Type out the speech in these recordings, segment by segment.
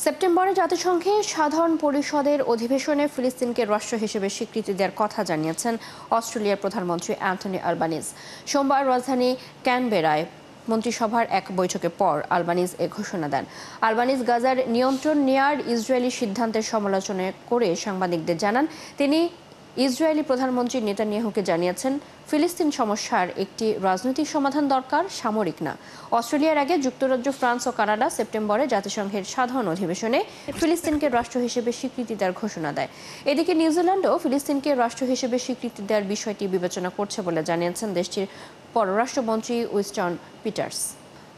সেপ্টেম্বরে জাতিসংঘের সাধারণ পরিষদের অধিবেশনে ফিলিস্তিনকে রাষ্ট্র হিসেবে স্বীকৃতি দেওয়ার কথা জানিয়েছেন অস্ট্রেলিয়ার প্রধানমন্ত্রী অ্যান্থনি আলবানিজ। সোমবার রাজধানী ক্যানবেরায় মন্ত্রিসভার এক বৈঠকের পর আলবানিজ এ ঘোষণা দেন। আলবানিজ গাজার নিয়ন্ত্রণ নেয়ার ইসরায়েলি সিদ্ধান্তের সমালোচনা করে সাংবাদিকদের জানান, তিনি ইসরায়েলি প্রধানমন্ত্রী নেতানিয়াহুকে জানিয়েছেন ফিলিস্তিন সমস্যার একটি রাজনৈতিক সমাধান দরকার, সামরিক না। অস্ট্রেলিয়ার আগে যুক্তরাজ্য, ফ্রান্স ও কানাডা সেপ্টেম্বরে জাতিসংঘের সাধারণ অধিবেশনে ফিলিস্তিনকে রাষ্ট্র হিসেবে স্বীকৃতি দেওয়ার ঘোষণা দেয়। এদিকে নিউজিল্যান্ডও ফিলিস্তিনকে রাষ্ট্র হিসেবে স্বীকৃতি দেওয়ার বিষয়টি বিবেচনা করছে বলে জানিয়েছেন দেশটির পররাষ্ট্রমন্ত্রী উইনস্টন পিটার্স।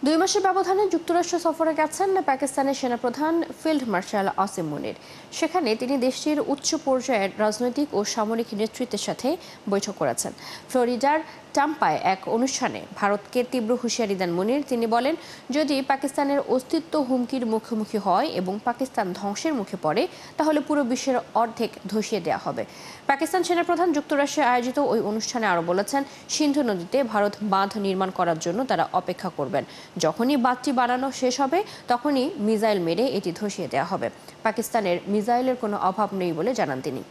2 মাসের ব্যবধানে যুক্তরাষ্ট্র সফরে গেছেন পাকিস্তানের সেনাপ্রধান ফিল্ড মার্শাল আসিম মুনির। সেখানে তিনি দেশটির উচ্চ পর্যায়ের রাজনৈতিক ও সামরিক নেতৃত্বের সাথে বৈঠক করেছেন। ফ্লোরিডার টাম্পায় এক অনুষ্ঠানে ভারতকে তীব্র হুঁশিয়ারি দেন মুনির। তিনি বলেন, যদি পাকিস্তানের অস্তিত্ব হুমকির মুখোমুখি হয় এবং পাকিস্তান ধ্বংসের মুখে পড়ে, তাহলে পুরো বিশ্বের অর্ধেক ধসিয়ে দেওয়া হবে। পাকিস্তান সেনাপ্রধান যুক্তরাষ্ট্রে আয়োজিত ওই অনুষ্ঠানে আরও বলেছেন, সিন্ধু নদীতে ভারত বাঁধ নির্মাণ করার জন্য তারা অপেক্ষা করবেন। যখনই বাঁধটি বানানো শেষ হবে, তখনই মিসাইল মেরে এটি ধসিয়ে দেওয়া হবে। পাকিস্তানের মিসাইলের কোনো অভাব নেই বলে জানান তিনি।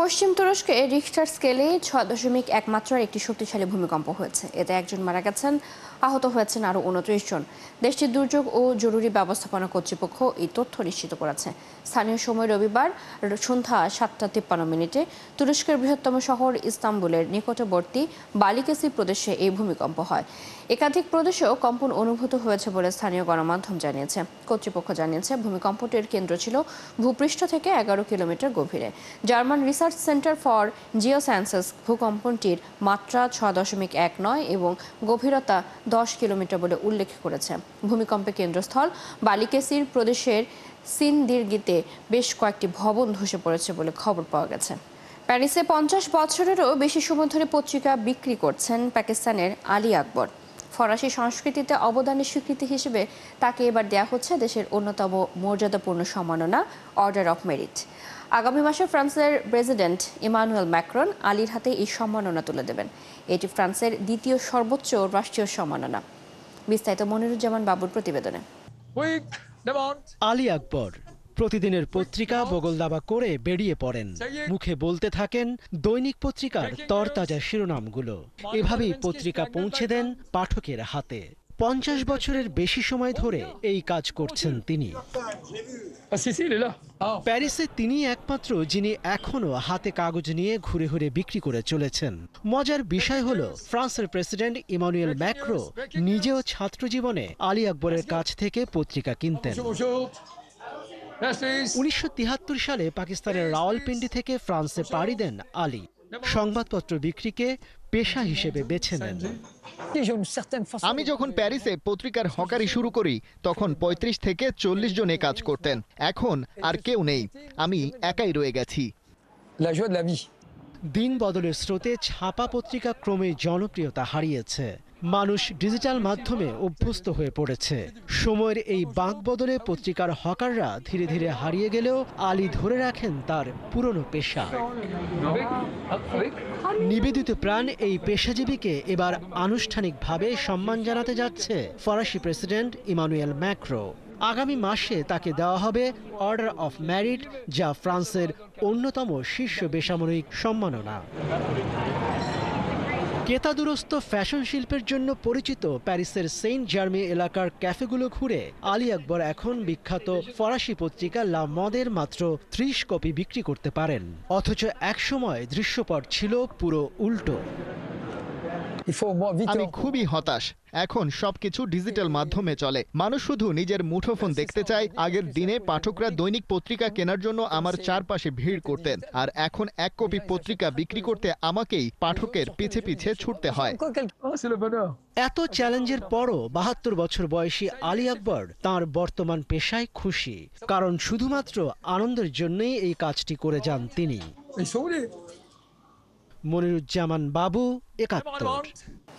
পশ্চিম তুরস্কে রিখটার স্কেলে 6.1 মাত্রার একটি শক্তিশালী ভূমিকম্প হয়েছে। এতে একজন মারা গেছেন, আহত হয়েছেন আরও 29 জন। দেশটির দুর্যোগ ও জরুরি ব্যবস্থাপনা কর্তৃপক্ষ এই তথ্য নিশ্চিত করেছে। স্থানীয় সময় রবিবার সন্ধ্যা 7:53 তুরস্কের বৃহত্তম শহর ইস্তাম্বুলের নিকটবর্তী বালিকেসি প্রদেশে এই ভূমিকম্প হয়। একাধিক প্রদেশেও কম্পন অনুভূত হয়েছে বলে স্থানীয় গণমাধ্যম জানিয়েছে। কর্তৃপক্ষ জানিয়েছে, ভূমিকম্পটির কেন্দ্র ছিল ভূপৃষ্ঠ থেকে 11 কিলোমিটার গভীরে। German research centre for geosciences ভূকম্পনটির মাত্রা 6.19 এবং গভীরতা 10 কিলোমিটার বলে উল্লেখ করেছে। ভূমিকম্পের কেন্দ্রস্থল বালিকেসির প্রদেশের সিনদিরগিতে বেশ কয়েকটি ভবন ধসে পড়েছে বলে খবর পাওয়া গেছে। প্যারিসে 50 বছরেরও বেশি সময় ধরে পত্রিকা বিক্রি করছেন পাকিস্তানের আলী আকবর। ফরাসি সংস্কৃতিতে অবদানের স্বীকৃতি হিসেবে তাকে এবার দেয়া হচ্ছে দেশের অন্যতম মর্যাদাপূর্ণ সম্মাননা অর্ডার অফ মেরিট। আগামী মাসে ফ্রান্সের প্রেসিডেন্ট ইমানুয়েল ম্যাক্রন আলীর হাতে এই সম্মাননা তুলে দেবেন। এটি ফ্রান্সের দ্বিতীয় সর্বোচ্চ রাষ্ট্রীয় সম্মাননা। বিস্তারিত মনিরুজ্জামান বাবুর প্রতিবেদনে। আলী আকবর প্রতিদিনের পত্রিকা বগলদাবা করে বেরিয়ে পড়েন, মুখে বলতে থাকেন দৈনিক পত্রিকার তরতাজা শিরোনামগুলো। এভাবেই পত্রিকা পৌঁছে দেন পাঠকের হাতে। 50 বছরের বেশি সময় ধরে এই কাজ করছেন তিনি। প্যারিসে তিনি একমাত্র যিনি এখনো হাতে কাগজ নিয়ে ঘুরে ঘুরে বিক্রি করে চলেছেন। মজার বিষয় হলো, ফ্রান্সের প্রেসিডেন্ট ইমানুয়েল ম্যাক্রো নিজেও ছাত্র জীবনে আলী আকবরের কাছ থেকে পত্রিকা কিনতেন। 1973 সালে পাকিস্তানের রাওয়ালপিন্ডি থেকে ফ্রান্সে পাড়ি দেন আলী। সংবাদপত্র বিক্রিকে পেশা হিসেবে বেছে নেন। আমি যখন প্যারিসে পত্রিকার হকারি শুরু করি, তখন 35 থেকে 40 জন এ কাজ করতেন। এখন আর কেউ নেই, আমি একাই রয়ে গেছি। দিন বদলের স্রোতে ছাপা পত্রিকা ক্রমেই জনপ্রিয়তা হারিয়েছে। মানুষ ডিজিটাল মাধ্যমে অভ্যস্ত হয়ে পড়েছে। সময়ের এই বাঁক বদলে পত্রিকার হকাররা ধীরে ধীরে হারিয়ে গেলেও আলী ধরে রাখেন তার পুরনো পেশা। নিবেদিত প্রাণ এই পেশাজীবীকে এবার আনুষ্ঠানিকভাবে সম্মান জানাতে যাচ্ছে ফরাসি প্রেসিডেন্ট ইমানুয়েল ম্যাক্রো। আগামী মাসে তাকে দেওয়া হবে অর্ডার অফ মেরিট, যা ফ্রান্সের অন্যতম শীর্ষ বেসামরিক সম্মাননা। কেতাদুরস্ত ফ্যাশন শিল্পের জন্য পরিচিত প্যারিসের সেইন্ট জার্মি এলাকার ক্যাফেগুলো ঘুরে আলী আকবর এখন বিখ্যাত ফরাসি পত্রিকা লা মদের মাত্র 30 কপি বিক্রি করতে পারেন। অথচ একসময় দৃশ্যপট ছিল পুরো উল্টো। আমি খুবই হতাশ। এখন সবকিছু ডিজিটাল মাধ্যমে চলে। মানুষ শুধু নিজের মুঠোফোন দেখতে চায়। আগের দিনে পাঠকরা দৈনিক পত্রিকা কেনার জন্য আমার চারপাশে ভিড় করতেন, আর এখন 1 কপি পত্রিকা বিক্রি করতে আমাকেই পাঠকের পিছে পিছে ছুটতে হয়। এত চ্যালেঞ্জের পরও 72 বছর বয়সী আলী আকবর তাঁর বর্তমান পেশায় খুশি, কারণ শুধুমাত্র আনন্দের জন্যই এই কাজটি করে যান তিনি। মনিরুজ্জামান বাবু, 71।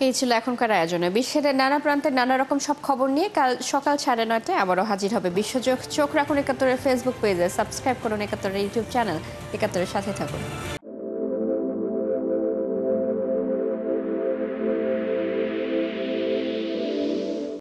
এই ছিল এখনকার আয়োজনে। বিশ্বের নানা প্রান্তের নানা রকম সব খবর নিয়ে কাল সকাল 9:30টায় আবারও হাজির হবে বিশ্বযোগ। চোখ রাখুন 71-এর ফেসবুক পেজে, সাবস্ক্রাইব করুন 71-এর ইউটিউব চ্যানেল। 71-এর সাথে থাকুন।